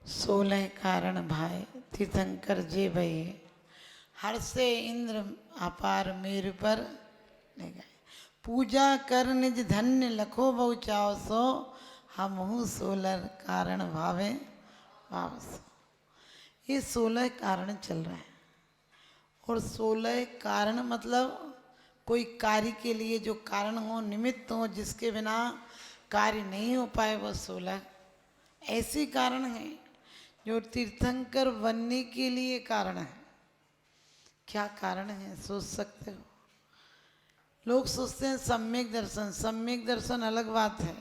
16 कारण भाई तीर्थंकर जे भये हर्षे इंद्र अपार मेरु पर निगाहे। पूजा कर निज धन्य लखो बहु चाव सो हमहु 16 कारण भावे भाव सो। ये 16 कारण चल रहे हैं और 16 कारण मतलब कोई कार्य के लिए जो कारण हो, निमित्त हो, जिसके बिना कार्य नहीं हो पाए, वो 16 ऐसे कारण हैं जो तीर्थंकर बनने के लिए कारण है। क्या कारण है सोच सकते हो? लोग सोचते हैं सम्यक दर्शन, सम्यक दर्शन अलग बात है,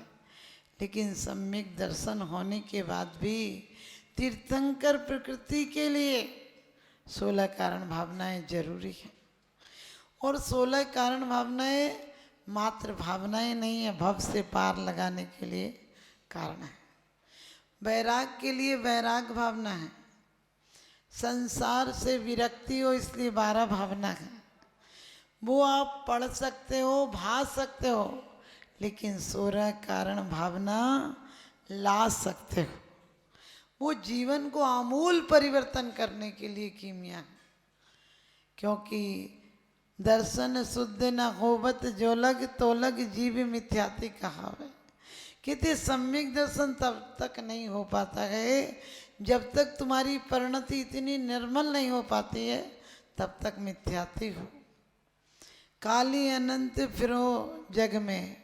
लेकिन सम्यक दर्शन होने के बाद भी तीर्थंकर प्रकृति के लिए 16 कारण भावनाएं जरूरी है। और 16 कारण भावनाएं मात्र भावनाएं नहीं है, भव से पार लगाने के लिए कारण है। वैराग के लिए वैराग भावना है, संसार से विरक्ति हो इसलिए 12 भावना है। वो आप पढ़ सकते हो, भा सकते हो, लेकिन 16 कारण भावना ला सकते हो। वो जीवन को आमूल परिवर्तन करने के लिए कीमिया है। क्योंकि दर्शन शुद्ध न होवत जो लग तो लग जीव मिथ्याति कहावे। कहते सम्यक दर्शन तब तक नहीं हो पाता है जब तक तुम्हारी परिणति इतनी निर्मल नहीं हो पाती है, तब तक मिथ्याति हो। काली अनंत फिरो जग में,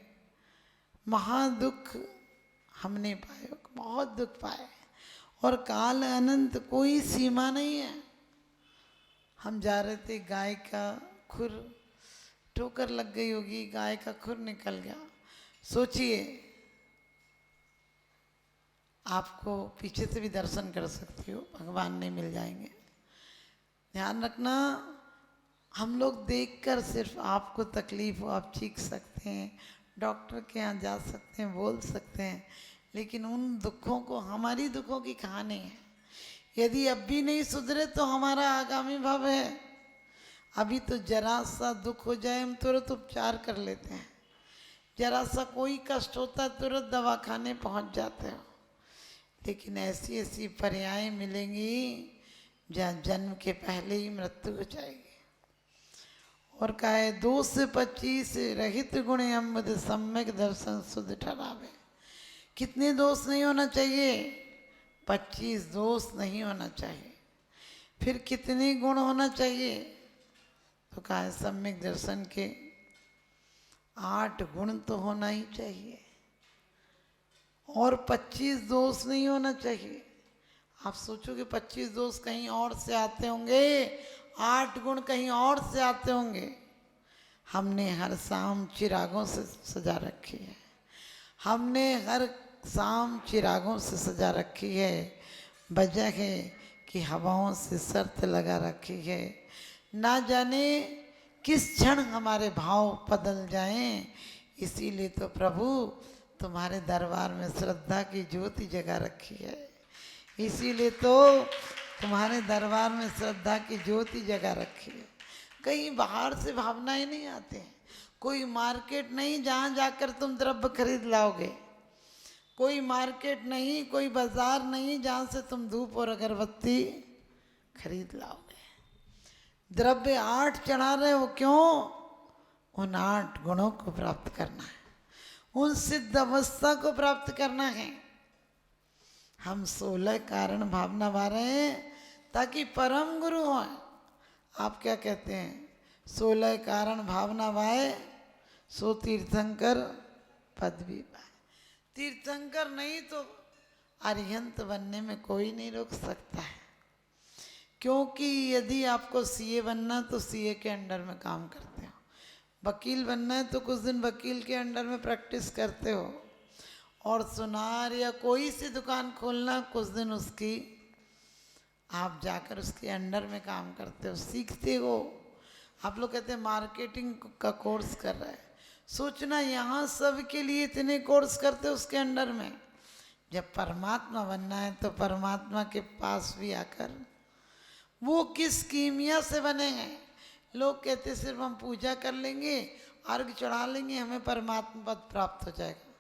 महादुख हमने पाए, बहुत दुख पाए, और काल अनंत कोई सीमा नहीं है। हम जा रहे थे, गाय का खुर ठोकर लग गई होगी, गाय का खुर निकल गया। सोचिए, आपको पीछे से भी दर्शन कर सकती हो, भगवान नहीं मिल जाएंगे। ध्यान रखना, हम लोग देखकर सिर्फ आपको तकलीफ हो, आप चीख सकते हैं, डॉक्टर के यहाँ जा सकते हैं, बोल सकते हैं, लेकिन उन दुखों को, हमारी दुखों की कहानी है। यदि अब भी नहीं सुधरे तो हमारा आगामी भव है। अभी तो जरा सा दुख हो जाए हम तुरंत उपचार कर लेते हैं, जरा सा कोई कष्ट होता है तुरंत दवाखाने पहुंच जाते हो। लेकिन ऐसी ऐसी पर्याय मिलेंगी जहाँ जन्म के पहले ही मृत्यु हो जाएगी। और कहा है 2 से 25 रहित गुण अम्बुद सम्यक दर्शन शुद्ध ठहरावे। कितने दोष नहीं होना चाहिए? 25 दोष नहीं होना चाहिए। फिर कितने गुण होना चाहिए? तो कहा है सम्यक दर्शन के 8 गुण तो होना ही चाहिए, और 25 दोष नहीं होना चाहिए। आप सोचोगे 25 दोष कहीं और से आते होंगे, 8 गुण कहीं और से आते होंगे। हमने हर शाम चिरागों से सजा रखी है, हमने हर शाम चिरागों से सजा रखी है। वजह है कि हवाओं से शर्त लगा रखी है, ना जाने किस क्षण हमारे भाव बदल जाएं। इसीलिए तो प्रभु तुम्हारे दरबार में श्रद्धा की ज्योति जगा रखी है, इसीलिए तो तुम्हारे दरबार में श्रद्धा की ज्योति जगा रखी है। कहीं बाहर से भावनाएं नहीं आते हैं, कोई मार्केट नहीं जहाँ जाकर तुम द्रव्य खरीद लाओगे, कोई मार्केट नहीं, कोई बाजार नहीं जहाँ से तुम धूप और अगरबत्ती खरीद लाओगे। द्रव्य 8 चढ़ा रहे हो, क्यों? उन 8 गुणों को प्राप्त करना है, उन सिद्ध अवस्था को प्राप्त करना है। हम 16 कारण भावना भा रहे हैं ताकि परम गुरु हो। आप क्या कहते हैं? 16 कारण भावना भाए सो तीर्थंकर पद भी पाए। तीर्थंकर नहीं तो अरिहंत बनने में कोई नहीं रोक सकता है। क्योंकि यदि आपको सीए बनना तो सीए के अंडर में काम करते हो, वकील बनना है तो कुछ दिन वकील के अंडर में प्रैक्टिस करते हो, और सुनार या कोई सी दुकान खोलना, कुछ दिन उसकी आप जाकर उसके अंडर में काम करते हो, सीखते हो। आप लोग कहते हैं मार्केटिंग का कोर्स कर रहा है, सोचना यहाँ सब के लिए इतने कोर्स करते हो उसके अंडर में। जब परमात्मा बनना है तो परमात्मा के पास भी आकर, वो किस कीमिया से बने हैं। लोग कहते सिर्फ हम पूजा कर लेंगे, अर्घ चढ़ा लेंगे, हमें परमात्मा पद प्राप्त हो जाएगा।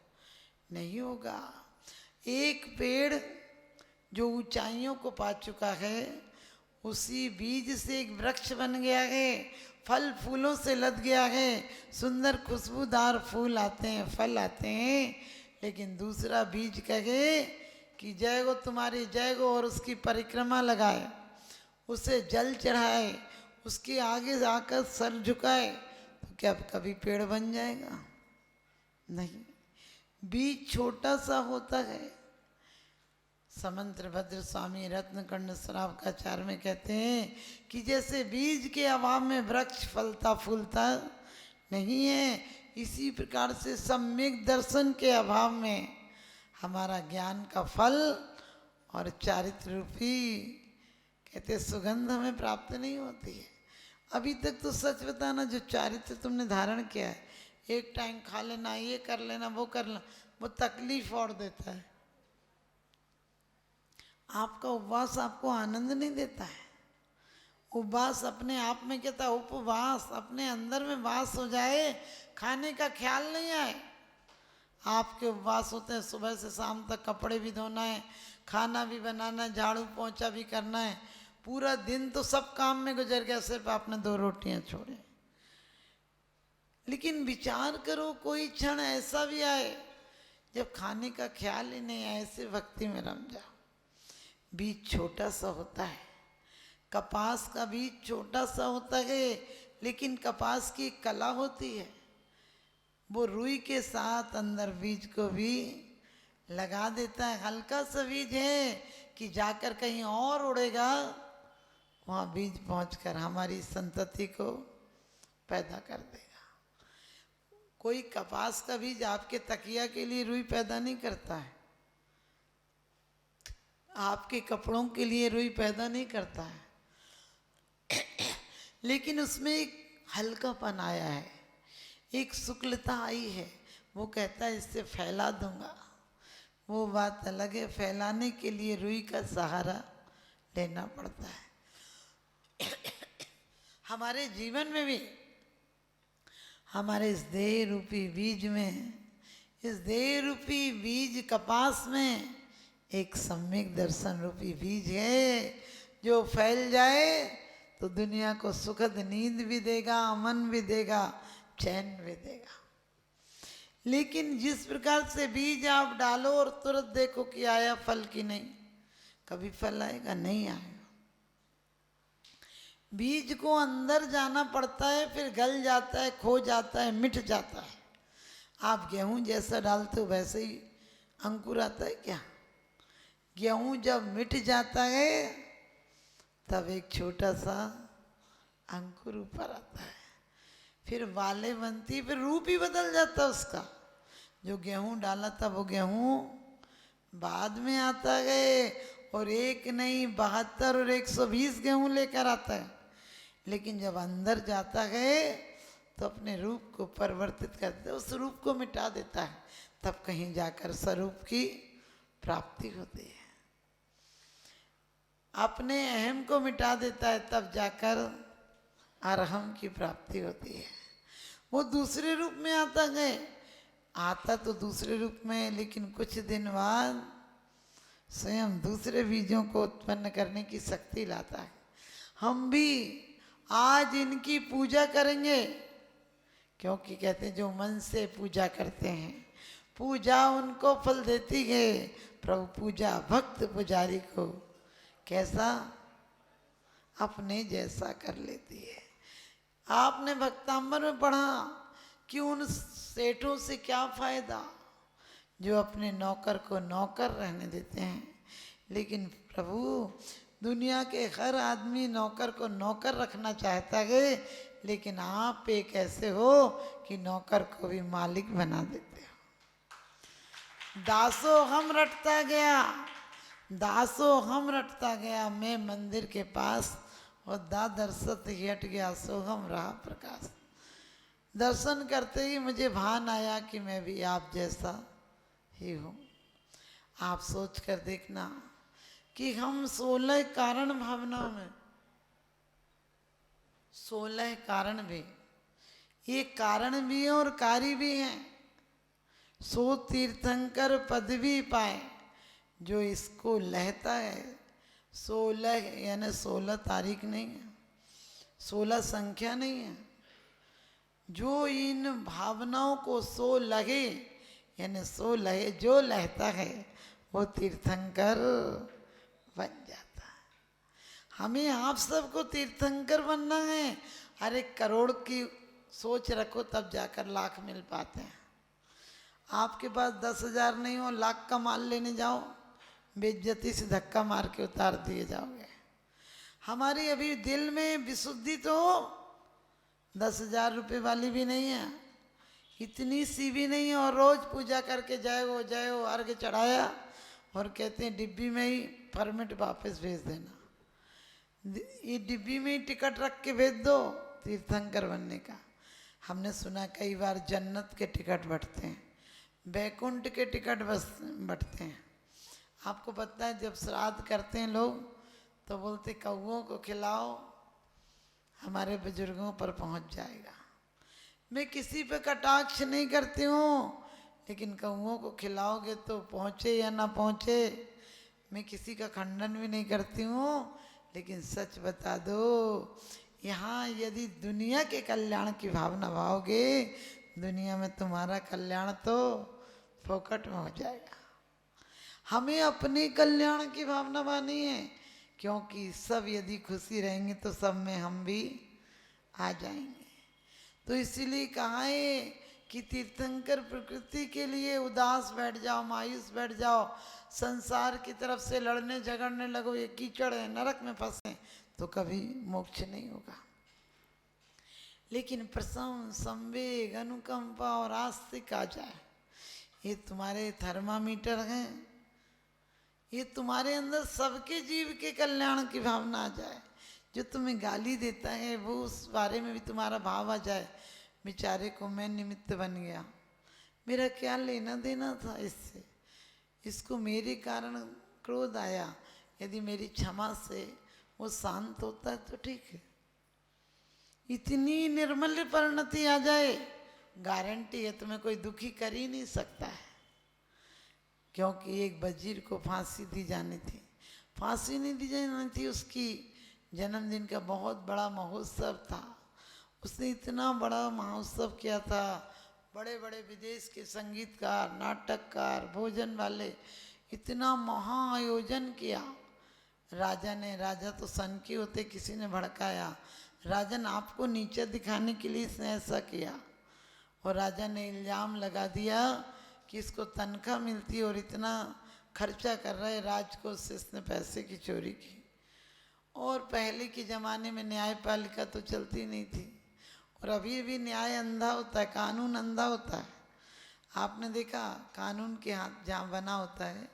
नहीं होगा। एक पेड़ जो ऊंचाइयों को पा चुका है, उसी बीज से एक वृक्ष बन गया है, फल फूलों से लद गया है, सुंदर खुशबूदार फूल आते हैं, फल आते हैं। लेकिन दूसरा बीज कहे कि जय गो तुम्हारी जय गो, और उसकी परिक्रमा लगाए, उसे जल चढ़ाए, उसके आगे जाकर सर झुकाए, तो क्या कभी पेड़ बन जाएगा? नहीं। बीज छोटा सा होता है। समंत्र भद्र स्वामी रत्नकंड श्रावकाचार्य में कहते हैं कि जैसे बीज के अभाव में वृक्ष फलता फूलता नहीं है, इसी प्रकार से सम्यक दर्शन के अभाव में हमारा ज्ञान का फल और चारित्र रूपी कहते सुगंध हमें प्राप्त नहीं होती है। अभी तक तो सच बताना, जो चारित्र तुमने धारण किया है, एक टाइम खा लेना, ये कर लेना, वो कर लेना, वो तकलीफ और देता है। आपका उपवास आपको आनंद नहीं देता है। उपवास अपने आप में कहता, उपवास अपने अंदर में वास हो जाए, खाने का ख्याल नहीं आए। आपके उपवास होते हैं, सुबह से शाम तक कपड़े भी धोना है, खाना भी बनाना है, झाड़ू पोंछा भी करना है, पूरा दिन तो सब काम में गुजर गया, सिर्फ आपने 2 रोटियां छोड़ी। लेकिन विचार करो, कोई क्षण ऐसा भी आए जब खाने का ख्याल ही नहीं आए, ऐसे भक्ति में रम जाओ। बीज छोटा सा होता है, कपास का बीज छोटा सा होता है, लेकिन कपास की कला होती है, वो रुई के साथ अंदर बीज को भी लगा देता है। हल्का सा बीज है कि जाकर कहीं और उड़ेगा, वहाँ बीज पहुंचकर हमारी संतति को पैदा कर देगा। कोई कपास का बीज आपके तकिया के लिए रुई पैदा नहीं करता है, आपके कपड़ों के लिए रुई पैदा नहीं करता है, लेकिन उसमें एक हल्कापन आया है, एक शुक्लता आई है। वो कहता है इससे फैला दूंगा। वो बात अलग है, फैलाने के लिए रुई का सहारा लेना पड़ता है। हमारे जीवन में भी, हमारे इस देह रूपी बीज में, इस देह रूपी बीज कपास में एक सम्यक दर्शन रूपी बीज है, जो फैल जाए तो दुनिया को सुखद नींद भी देगा, अमन भी देगा, चैन भी देगा। लेकिन जिस प्रकार से बीज आप डालो और तुरंत देखो कि आया फल की नहीं, कभी फल आएगा? नहीं आएगा। बीज को अंदर जाना पड़ता है, फिर गल जाता है, खो जाता है, मिट जाता है। आप गेहूं जैसा डालते हो वैसे ही अंकुर आता है क्या? गेहूं जब मिट जाता है तब एक छोटा सा अंकुर ऊपर आता है, फिर बाले बनती, फिर रूप ही बदल जाता है उसका। जो गेहूं डाला था वो गेहूं बाद में आता है, और एक नहीं 72 और 120 गेहूं लेकर आता है। लेकिन जब अंदर जाता है तो अपने रूप को परिवर्तित करता है, उस रूप को मिटा देता है, तब कहीं जाकर स्वरूप की प्राप्ति होती है। अपने अहम को मिटा देता है, तब जाकर अरहम की प्राप्ति होती है। वो दूसरे रूप में आता तो दूसरे रूप में, लेकिन कुछ दिन बाद स्वयं दूसरे बीजों को उत्पन्न करने की शक्ति लाता है। हम भी आज इनकी पूजा करेंगे, क्योंकि कहते हैं जो मन से पूजा करते हैं, पूजा उनको फल देती है। प्रभु पूजा भक्त पुजारी को कैसा? अपने जैसा कर लेती है। आपने भक्तांबर में पढ़ा कि उन सेठों से क्या फायदा जो अपने नौकर को नौकर रहने देते हैं, लेकिन प्रभु दुनिया के हर आदमी नौकर को नौकर रखना चाहता है, लेकिन आप एक ऐसे हो कि नौकर को भी मालिक बना देते हो। दासो हम रटता गया, दासो हम रटता गया, मैं मंदिर के पास और दादर सत ही हट गया, सोहम रहा प्रकाश। दर्शन करते ही मुझे भान आया कि मैं भी आप जैसा ही हूँ। आप सोच कर देखना कि हम 16 कारण भावनाओं में, 16 कारण भी, ये कारण भी हैं और कार्य भी हैं। 100 तीर्थंकर पदवी पाए, जो इसको लहता है, 16 यानी 16 तारीख नहीं है, 16 संख्या नहीं है। जो इन भावनाओं को सो लगे यानी सो लहे, जो लहता है वो तीर्थंकर बन जाता है। हमें आप सबको तीर्थंकर बनना है। अरे करोड़ की सोच रखो तब जाकर लाख मिल पाते हैं। आपके पास 10,000 नहीं हो, लाख का माल लेने जाओ, बेइज्जती से धक्का मार के उतार दिए जाओगे। हमारी अभी दिल में विशुद्धि तो 10,000 रुपये वाली भी नहीं है, इतनी सी भी नहीं है। और रोज पूजा करके जय हो अर्घ चढ़ाया और कहते हैं डिब्बी में ही परमिट वापस भेज देना, ये डिब्बी में ही टिकट रख के भेज दो तीर्थंकर बनने का। हमने सुना कई बार जन्नत के टिकट बंटते हैं, बैकुंठ के टिकट बस बंटते हैं। आपको पता है जब श्राद्ध करते हैं लोग तो बोलते कौओं को खिलाओ, हमारे बुजुर्गों पर पहुंच जाएगा। मैं किसी पे कटाक्ष नहीं करती हूँ, लेकिन कौओं को खिलाओगे तो पहुँचे या ना पहुँचे, मैं किसी का खंडन भी नहीं करती हूँ। लेकिन सच बता दो, यहाँ यदि दुनिया के कल्याण की भावना भाओगे, दुनिया में तुम्हारा कल्याण तो फोकट में हो जाएगा। हमें अपने कल्याण की भावना बानी है, क्योंकि सब यदि खुशी रहेंगे तो सब में हम भी आ जाएंगे। तो इसीलिए कहा है कि तीर्थंकर प्रकृति के लिए उदास बैठ जाओ, मायूस बैठ जाओ, संसार की तरफ से लड़ने झगड़ने लगो, ये कीचड़ है, नरक में फंसे, तो कभी मोक्ष नहीं होगा। लेकिन प्रसन्न, संवेग, अनुकंपा और आस्तिक आ जाए, ये तुम्हारे थर्मामीटर हैं। ये तुम्हारे अंदर सबके जीव के कल्याण की भावना आ जाए। जो तुम्हें गाली देता है वो उस बारे में भी तुम्हारा भाव आ जाए, बेचारे को मैं निमित्त बन गया, मेरा क्या लेना देना था इससे, इसको मेरे कारण क्रोध आया, यदि मेरी क्षमा से वो शांत होता है तो ठीक है। इतनी निर्मल परिणति आ जाए, गारंटी है तुम्हें कोई दुखी कर ही नहीं सकता है। क्योंकि एक वजीर को फांसी दी जानी थी, फांसी नहीं दी जानी थी, उसकी जन्मदिन का बहुत बड़ा महोत्सव था। उसने इतना बड़ा महोत्सव किया था, बड़े बड़े विदेश के संगीतकार, नाटककार, भोजन वाले, इतना महा आयोजन किया। राजा तो सन के होते, किसी ने भड़काया, राजन आपको नीचे दिखाने के लिए इसने ऐसा किया। और राजा ने इल्ज़ाम लगा दिया कि इसको तनख्वाह मिलती और इतना खर्चा कर रहा है राजकोष से, इसने पैसे की चोरी की। और पहले के ज़माने में न्यायपालिका तो चलती नहीं थी, और अभी भी न्याय अंधा होता है, कानून अंधा होता है। आपने देखा कानून के हाथ जहाँ बना होता है,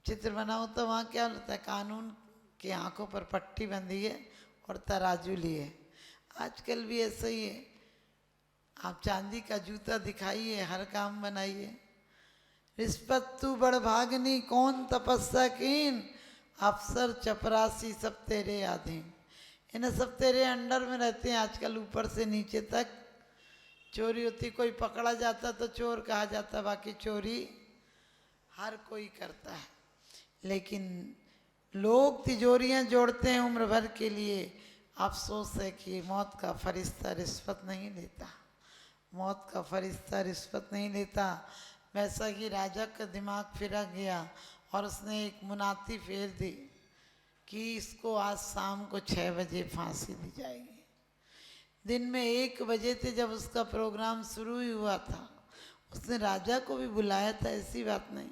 चित्र बना होता है, वहाँ क्या होता है, कानून के आँखों पर पट्टी बंधी है और तराजू लिए। आजकल भी ऐसा ही है, आप चांदी का जूता दिखाइए, हर काम बनाइए। रिश्वत तू बड़ भागनी, कौन तपस्या कीन, अफसर चपरासी सब तेरे अधीन। इन्हें सब तेरे अंडर में रहते हैं। आजकल ऊपर से नीचे तक चोरी होती, कोई पकड़ा जाता तो चोर कहा जाता, बाकी चोरी हर कोई करता है। लेकिन लोग तिजोरियां जोड़ते हैं उम्र भर के लिए। अफसोस है कि मौत का फरिश्ता रिश्वत नहीं लेता, मौत का फरिश्ता रिश्वत नहीं लेता। वैसा ही राजा का दिमाग फिरा गया और उसने एक मुनाती फेर दी कि इसको आज शाम को 6 बजे फांसी दी जाएगी। दिन में 1 बजे थे जब उसका प्रोग्राम शुरू ही हुआ था। उसने राजा को भी बुलाया था, ऐसी बात नहीं।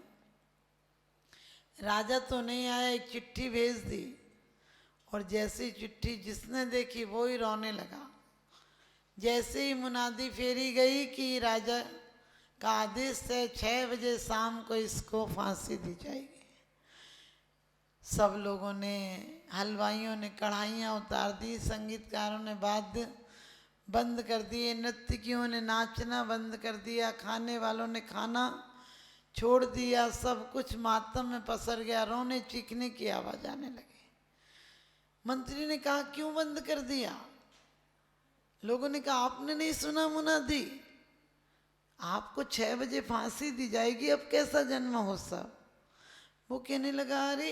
राजा तो नहीं आया, एक चिट्ठी भेज दी, और जैसी चिट्ठी जिसने देखी वो ही रोने लगा। जैसे ही मुनादी फेरी गई कि राजा का आदेश है 6 बजे शाम को इसको फांसी दी जाएगी, सब लोगों ने, हलवाइयों ने कढ़ाइयाँ उतार दी, संगीतकारों ने वाद्य बंद कर दिए, नर्तकियों ने नाचना बंद कर दिया, खाने वालों ने खाना छोड़ दिया, सब कुछ मातम में पसर गया, रोने चीखने की आवाज आने लगी। मंत्री ने कहा क्यों बंद कर दिया? लोगों ने कहा आपने नहीं सुना मुनादी, आपको 6 बजे फांसी दी जाएगी, अब कैसा जन्म हो सब? वो कहने लगा, अरे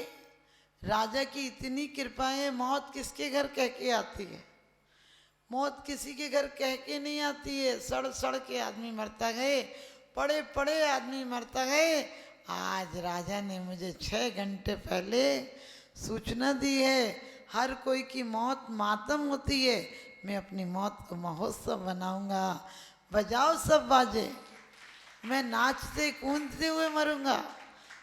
राजा की इतनी कृपा है, मौत किसके घर कह के आती है? मौत किसी के घर कह के नहीं आती है। सड़ सड़ के आदमी मरता गए, पड़े पड़े आदमी मरता गए। आज राजा ने मुझे 6 घंटे पहले सूचना दी है, हर कोई की मौत मातम होती है, मैं अपनी मौत को महोत्सव बनाऊंगा। बजाओ सब बाजे, मैं नाचते कूदते हुए मरूंगा।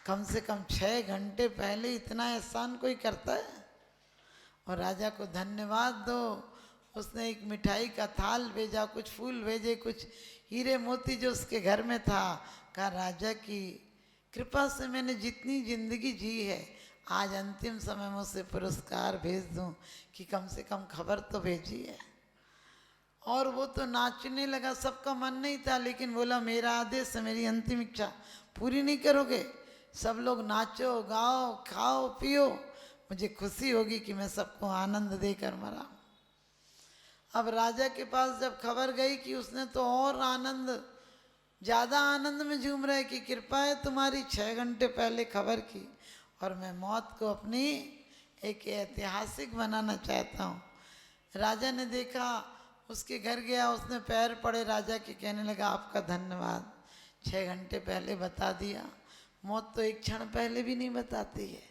कम से कम 6 घंटे पहले इतना एहसान कोई करता है? और राजा को धन्यवाद दो, उसने एक मिठाई का थाल भेजा, कुछ फूल भेजे, कुछ हीरे मोती जो उसके घर में था। कहा, राजा की कृपा से मैंने जितनी जिंदगी जी है, आज अंतिम समय में उसे पुरस्कार भेज दूं कि कम से कम खबर तो भेजी है। और वो तो नाचने लगा, सबका मन नहीं था, लेकिन बोला, मेरा आदेश है, मेरी अंतिम इच्छा पूरी नहीं करोगे? सब लोग नाचो गाओ खाओ पियो, मुझे खुशी होगी कि मैं सबको आनंद देकर मरा। अब राजा के पास जब खबर गई कि उसने तो और आनंद, ज़्यादा आनंद में झूम रहे कि कृपा है तुम्हारी, 6 घंटे पहले खबर की, और मैं मौत को अपनी एक ऐतिहासिक बनाना चाहता हूँ। राजा ने देखा, उसके घर गया, उसने पैर पड़े राजा के, कहने लगा, आपका धन्यवाद, 6 घंटे पहले बता दिया। मौत तो एक क्षण पहले भी नहीं बताती है।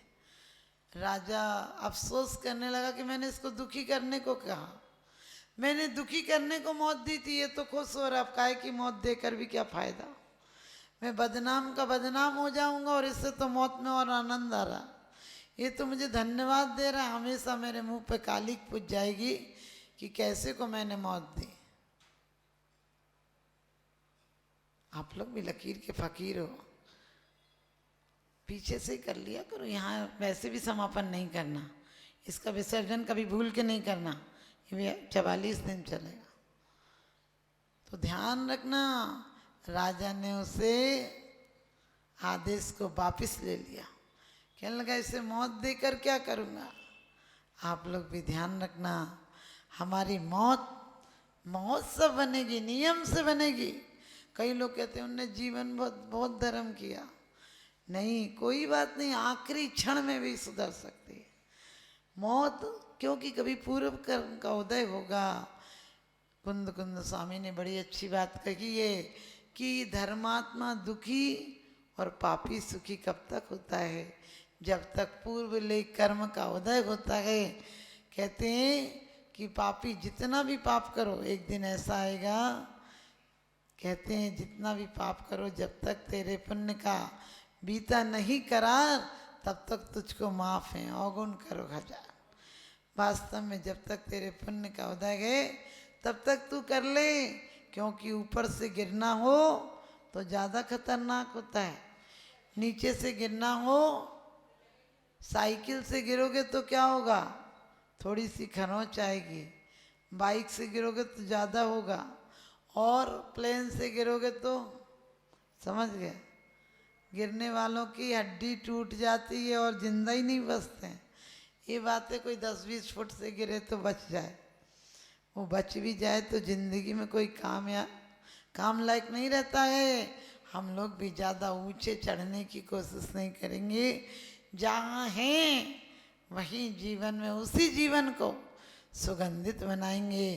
राजा अफसोस करने लगा कि मैंने इसको दुखी करने को कहा, मैंने दुखी करने को मौत दी थी, ये तो खुश हो रहा, अब काहे की मौत देकर भी क्या फायदा, मैं बदनाम का बदनाम हो जाऊंगा, और इससे तो मौत में और आनंद आ रहा। ये तो मुझे धन्यवाद दे रहा है, हमेशा मेरे मुंह पे कालिक पुज जाएगी कि कैसे को मैंने मौत दी। आप लोग भी लकीर के फकीर हो, पीछे से कर लिया करो, यहाँ वैसे भी समापन नहीं करना, इसका विसर्जन कभी भूल के नहीं करना, ये 44 दिन चलेगा। तो ध्यान रखना, राजा ने उसे आदेश को वापस ले लिया, कहने लगा, इसे मौत देकर क्या करूँगा। आप लोग भी ध्यान रखना, हमारी मौत महोत्सव बनेगी, नियम से बनेगी। कई लोग कहते हैं उनने जीवन बहुत धर्म किया, नहीं, कोई बात नहीं, आखिरी क्षण में भी सुधर सकती है मौत, क्योंकि कभी पूर्व कर्म का उदय होगा। कुंद कुंद स्वामी ने बड़ी अच्छी बात कही है कि धर्मात्मा दुखी और पापी सुखी कब तक होता है? जब तक पूर्व ले कर्म का उदय होता है। कहते हैं कि पापी जितना भी पाप करो, एक दिन ऐसा आएगा, कहते हैं जितना भी पाप करो, जब तक तेरे पुण्य का बीता नहीं करार, तब तक तुझको माफ है, अवगुण करो 1000। वास्तव में जब तक तेरे पुण्य का उदय है, तब तक तू कर ले, क्योंकि ऊपर से गिरना हो तो ज़्यादा खतरनाक होता है, नीचे से गिरना हो, साइकिल से गिरोगे तो क्या होगा, थोड़ी सी खरोंच आएगी, बाइक से गिरोगे तो ज़्यादा होगा, और प्लेन से गिरोगे तो समझ गए, गिरने वालों की हड्डी टूट जाती है और जिंदा ही नहीं बचते हैं। ये बातें कोई 10-20 फुट से गिरे तो बच जाए, वो बच भी जाए तो जिंदगी में कोई काम लायक नहीं रहता है। हम लोग भी ज़्यादा ऊंचे चढ़ने की कोशिश नहीं करेंगे, जहाँ हैं वहीं जीवन में उसी जीवन को सुगंधित बनाएंगे।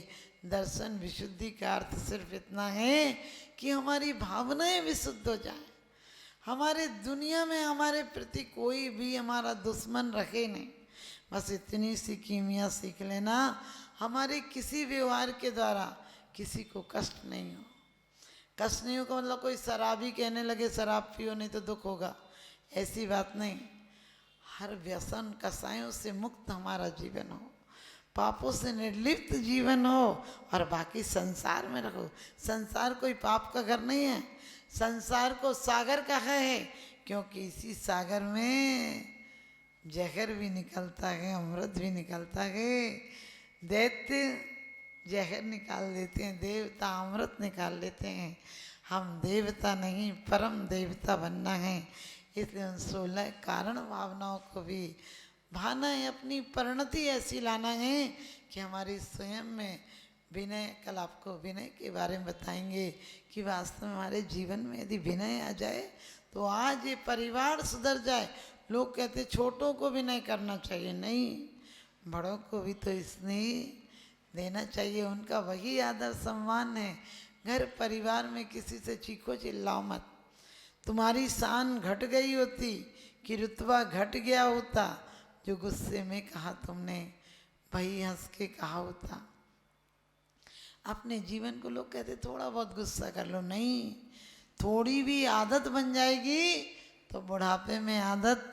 दर्शन विशुद्धि का अर्थ सिर्फ इतना है कि हमारी भावनाएं विशुद्ध हो जाएं, हमारे दुनिया में हमारे प्रति कोई भी हमारा दुश्मन रखे नहीं। बस इतनी सी कीमिया सीख लेना, हमारे किसी व्यवहार के द्वारा किसी को कष्ट नहीं हो। कष्ट नहीं होगा मतलब कोई शराबी कहने लगे शराब पियो नहीं तो दुख होगा, ऐसी बात नहीं। हर व्यसन कसायों से मुक्त हमारा जीवन हो, पापों से निर्लिप्त जीवन हो, और बाकी संसार में रखो। संसार कोई पाप का घर नहीं है, संसार को सागर कहा है, क्योंकि इसी सागर में जहर भी निकलता है, अमृत भी निकलता है। दैत्य जहर निकाल देते हैं, देवता अमृत निकाल लेते हैं। हम देवता नहीं, परम देवता बनना है। इसलिए उन 16 कारण भावनाओं को भी भाना है, अपनी परिणति ऐसी लाना है कि हमारी स्वयं में विनय, कल आपको विनय के बारे में बताएंगे कि वास्तव में हमारे जीवन में यदि विनय आ जाए तो आज ये परिवार सुधर जाए, लोग कहते छोटों को भी नहीं करना चाहिए, नहीं, बड़ों को भी तो स्नेह देना चाहिए, उनका वही आदर सम्मान है। घर परिवार में किसी से चीखो चिल्लाओ मत। तुम्हारी शान घट गई होती कि रुतबा घट गया होता, जो गुस्से में कहा तुमने वही हंस के कहा होता। अपने जीवन को लोग कहते थोड़ा बहुत गुस्सा कर लो, नहीं, थोड़ी भी आदत बन जाएगी तो बुढ़ापे में आदत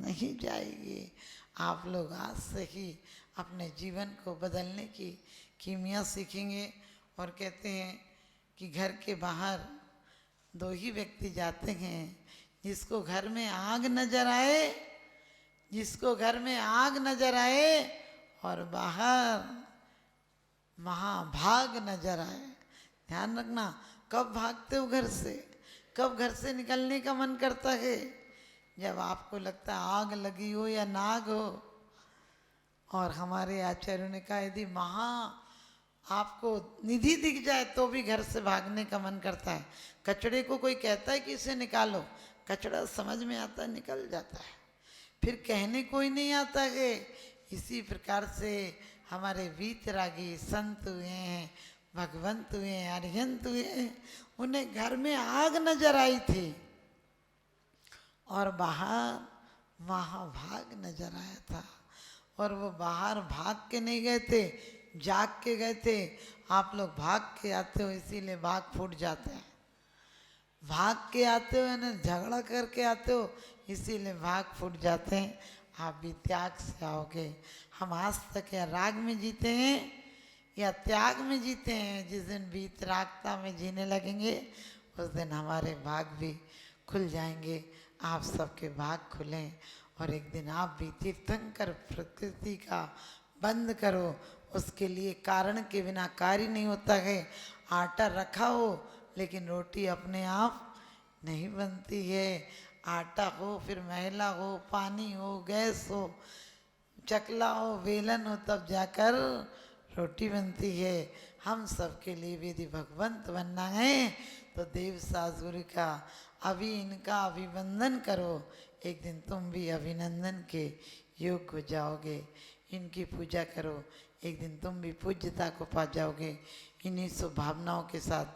नहीं जाएगी। आप लोग आज से ही अपने जीवन को बदलने की कीमिया सीखेंगे। और कहते हैं कि घर के बाहर दो ही व्यक्ति जाते हैं, जिसको घर में आग नजर आए, जिसको घर में आग नजर आए और बाहर महाभाग नजर आए। ध्यान रखना, कब भागते हो घर से, कब घर से निकलने का मन करता है? जब आपको लगता है आग लगी हो या नाग हो। और हमारे आचार्यों ने कहा यदि आपको निधि दिख जाए तो भी घर से भागने का मन करता है। कचड़े को कोई कहता है कि इसे निकालो, कचड़ा समझ में आता है, निकल जाता है, फिर कहने कोई नहीं आता है। इसी प्रकार से हमारे वीतरागी संत हुए हैं, भगवंत हुए हैं, अरिहंत हुए हैं, उन्हें घर में आग नजर आई थी और बाहर महाभाग नजर आया था। और वो बाहर भाग के नहीं गए थे, जाग के गए थे। आप लोग भाग के आते हो इसीलिए भाग फूट जाते हैं, भाग के आते हो ना, झगड़ा करके आते हो इसीलिए भाग फूट जाते हैं। आप भी त्याग से आओगे। हम आज तक या राग में जीते हैं या त्याग में जीते हैं। जिस दिन वीतरागता में जीने लगेंगे उस दिन हमारे भाग भी खुल जाएंगे। आप सबके भाग खुलें और एक दिन आप भी तीर्थंकर प्रकृति का बंद करो। उसके लिए कारण के बिना कार्य नहीं होता है। आटा रखा हो लेकिन रोटी अपने आप नहीं बनती है। आटा हो, फिर मैला हो, पानी हो, गैस हो, चकला हो, वेलन हो, तब जाकर रोटी बनती है। हम सबके लिए भी यदि भगवंत बनना है तो देव सासुर का अभी इनका अभिवंदन करो। एक दिन तुम भी अभिनंदन के योग्य हो जाओगे। इनकी पूजा करो, एक दिन तुम भी पूज्यता को पा जाओगे। इन्हीं शुभ भावनाओं के साथ